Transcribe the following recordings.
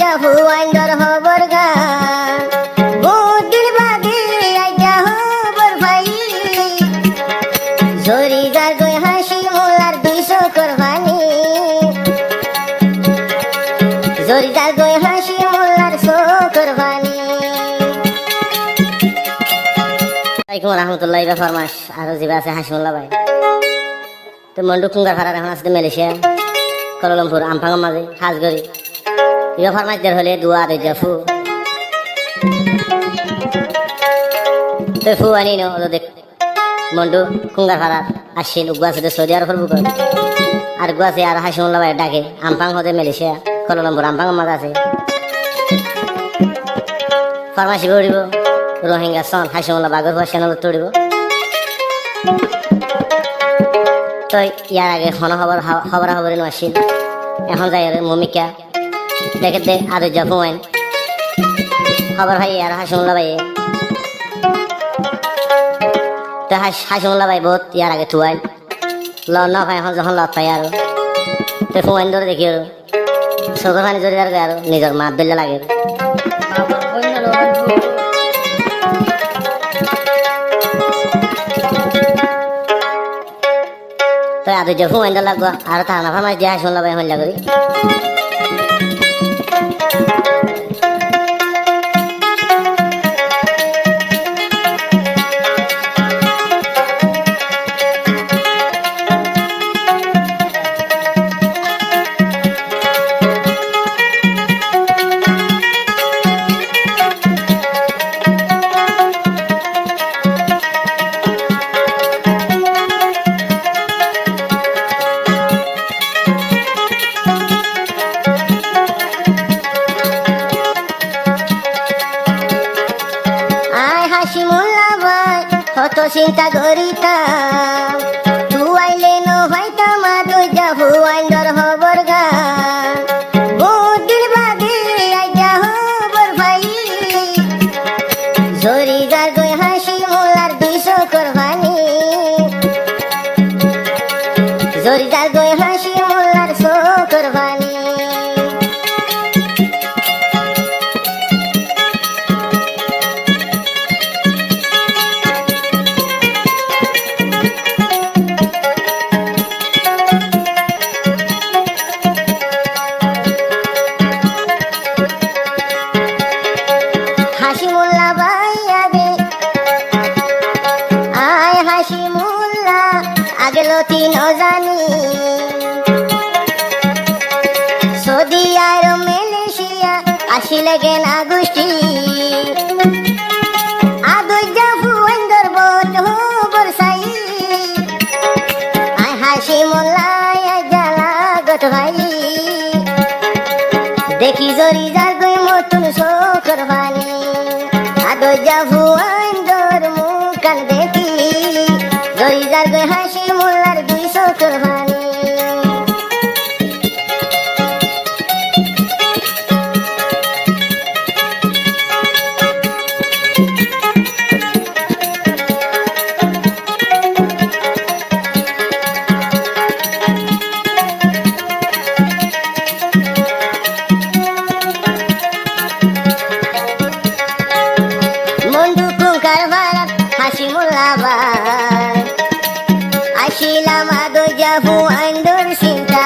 আইজা হুয়াইন্দর হবর গান বুদিন বাদে আইজা হবর ভাই জরি যার গই হাসি মোলার 200 কোরবানি জরি যার গই হাসি মোলার 100 কোরবানি। আসসালামু রহমতুল্লাহি ওয়া ফরমাশ আরো জিবা আছে হাসিমুল্লাহ ভাই তো মন্ডু কুঙ্গার ভাড়া এখন আছে মালয়েশিয়া কুয়ালালামপুর আমফাঙ্গের মাঝে হাজগড়ি ইবা ফরমাশদের হলে দুয়া দে জাফু তো ফু আনি নো ওদের দেখ মন্ডু কুঙ্গার ভাড়া আসেন উগাছে সৌদি আরবের বুক আর গুয়াছে আর হাসিমুল্লাহ ভাই ডাকে আমফাং হতে মালয়েশিয়া কুয়ালালামপুর আমফাঙ্গের মাঝে আছে ফরমাশি বড়িব রোহিঙ্গা সন হাসিমুল্লাহ বাগর হওয়া চ্যানেল তড়িব তো ইয়ার আগে খন খবর আসিল এখন যাই মমিকা দেখে দে আদর যা ফুয়াইন খবর ভাই আর হাসিমুল্লাহ ভাই তো হাসিমুল্লাহ ভাই বহুত ইয়ার আগে থুয়াইন ল না ভাই এখন যখন লত পাই আর তো ফুয়াইন ধরে দেখি আর চোখের পানি জড়ি আর নিজের মাত দিলে লাগে তো আদর যা ফুয়াইন লাগবো আর তা না ফার্মাস দিয়ে হাসিমুল্লাহ ভাই হল্লা করি হাসিমুল্লাহ ভাই কত চিন্তা করিতাম তুয়াইলে নো ভাইতাম আদর যা হুয়াইন্দর হবর গান বুদিন বাদে আইজা হবর ভাই জরি যার গই হাসি মোলার 200 কোরবানি জরি যার গই হাসি মোলার 100 কোরবানি। হাসিমুল্লাহ ভাই আগে আয় হাসিমুল্লাহ আগে লতি ন জানি সৌদি আরব মালয়েশিয়া আসিলে গেন আগস্টি আদর জাফু আইন্দর বত হবর সাই আয় হাসিমুল্লাহ জালা গত ভাই দেখি জরি যার গই মতন কোরবানি আদর জাফু আইন্দর মুকান দেখি জরি যার গই হাসিমুল্লার 200 কোরবানি। হাসিমুল্লাহ ভাই আসিলাম আদর জাফু আইন্দর চিন্তা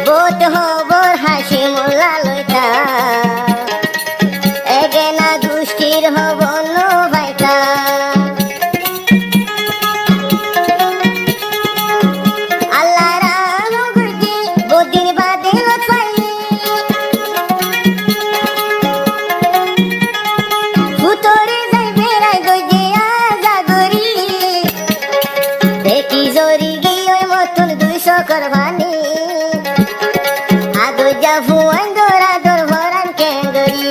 বোধ হবর হাসিমুল্লাহ লইতা এগেনা দুষ্টির হব নো ভাইতা আল্লাহ রাম গুরজি বুদিন বাদে কোরবানি আদর জাফু আইন্দর আদর ভরান কেঙ্গরি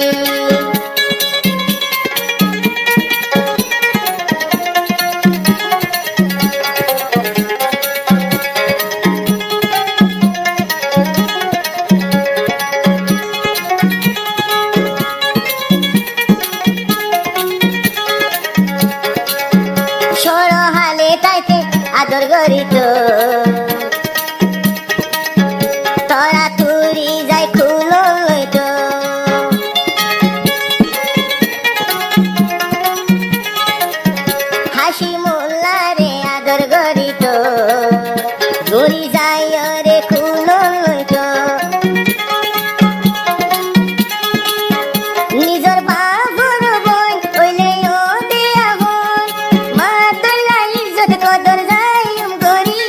সরহালে তাইতে আদর গরিত তোরা তুরি যাই খুলো লইত হাসি মোল্লা রে আদর গরিত ঘুরি যাই রে খুলো লইত নিজর বাবুর বই হইলে ও দেয়া হন মা তোলা ইজ্জত কদর যাইম করি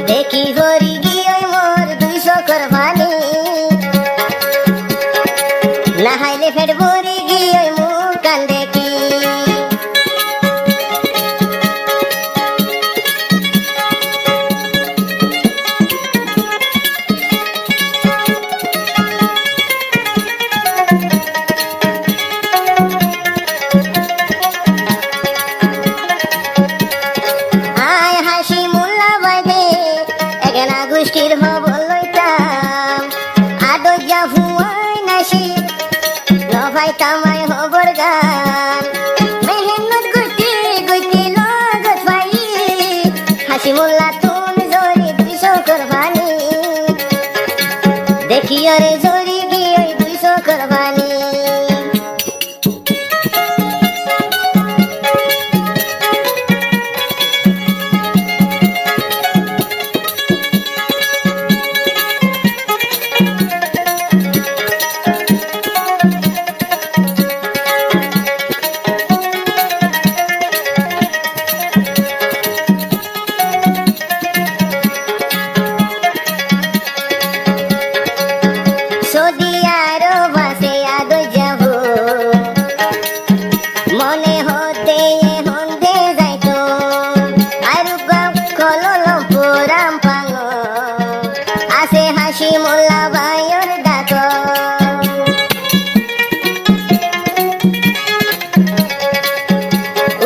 দেখি গরি গিয়ে মোর 200 কোরবানি না হাইলে ফেট ভরি গিয়ে মুখ কান দেখি আয় হাসি মোল্লা বাইদে এগেনা গোষ্ঠীর খবর লইতাম আদো যা হুয়াই নাসি নভাই তামাই খবর গান মেহনত গইতে গইতে লগত পাই হাসি মোল্লা তুন জরি 200 কোরবানি দেখি রে জরি গিয়ে 200 কোরবানি সৌদি আরবাসে আদো যাব মনে হতে হন্দে যাইতো আর কললমপুর আমপাঙ্গ আছে হাসি মোল্লা ভাইয়ের ডাক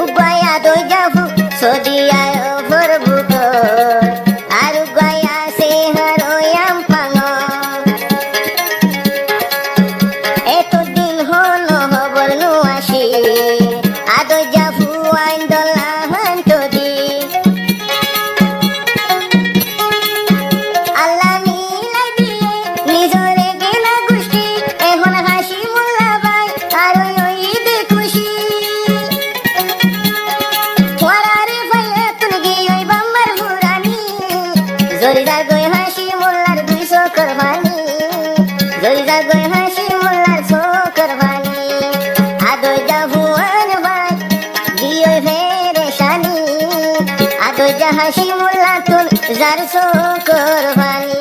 উপায় আদো যাব সৌদি আরবের বুক আর উপায় আছে হরই আমপাঙ্গ এতদিন হলো খবর নু আসি আদো যাবু আইন দলা হান্তদি আল্লাহ মিলাই দিয়ে নিজরে গেনা গোষ্ঠী এখন হাসি মোল্লা ভাই আর ওই ঈদে খুশি ওয়ারারে ভাইলে তুন গিয়ে বাম্বার হুরানি জরিদার গই হাসি মোল্লার 200 কোরবানি জরিদার গই হাসি মোল্লার 100 কোরবানি আদো যাবু আন ভাই গিয়ে ফেরেশানি আদো যা হাসি মোল্লা তুন 400 কোরবানি